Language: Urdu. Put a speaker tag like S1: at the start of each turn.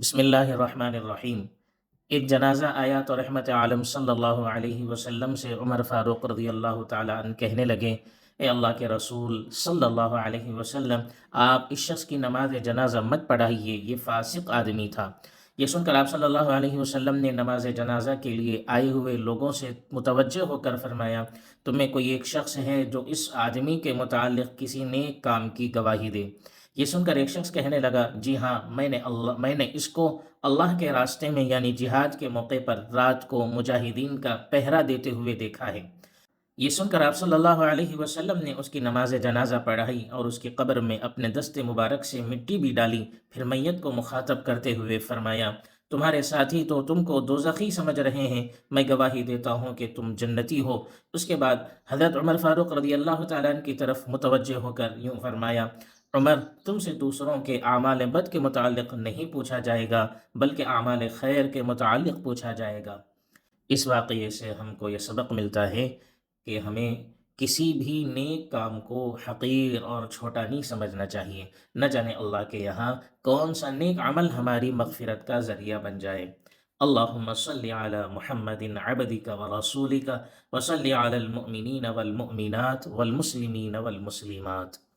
S1: بسم اللہ الرحمن الرحیم۔ ایک جنازہ آیا تو رحمت عالم صلی اللہ علیہ وسلم سے عمر فاروق رضی اللہ تعالیٰ عنہ کہنے لگے، اے اللہ کے رسول صلی اللہ علیہ وسلم، آپ اس شخص کی نماز جنازہ مت پڑھائیے، یہ فاسق آدمی تھا۔ یہ سن کر آپ صلی اللہ علیہ وسلم نے نماز جنازہ کے لیے آئے ہوئے لوگوں سے متوجہ ہو کر فرمایا، تم میں کوئی ایک شخص ہے جو اس آدمی کے متعلق کسی نیک کام کی گواہی دے؟ یہ سن کر ایک شخص کہنے لگا، جی ہاں، میں نے اس کو اللہ کے راستے میں یعنی جہاد کے موقع پر رات کو مجاہدین کا پہرا دیتے ہوئے دیکھا ہے۔ یہ سن کر آپ صلی اللہ علیہ وسلم نے اس کی نماز جنازہ پڑھائی اور اس کی قبر میں اپنے دست مبارک سے مٹی بھی ڈالی، پھر میت کو مخاطب کرتے ہوئے فرمایا، تمہارے ساتھی تو تم کو دوزخی سمجھ رہے ہیں، میں گواہی دیتا ہوں کہ تم جنتی ہو۔ اس کے بعد حضرت عمر فاروق رضی اللہ تعالیٰ عنہ کی طرف متوجہ ہو کر یوں فرمایا، عمر، تم سے دوسروں کے اعمال بد کے متعلق نہیں پوچھا جائے گا، بلکہ اعمال خیر کے متعلق پوچھا جائے گا۔ اس واقعے سے ہم کو یہ سبق ملتا ہے کہ ہمیں کسی بھی نیک کام کو حقیر اور چھوٹا نہیں سمجھنا چاہیے، نہ جانے اللہ کے یہاں کون سا نیک عمل ہماری مغفرت کا ذریعہ بن جائے۔ اللہم صلی علی محمد عبدک ورسولک وصلی علی المؤمنین والمؤمنات والمسلمین والمسلمات۔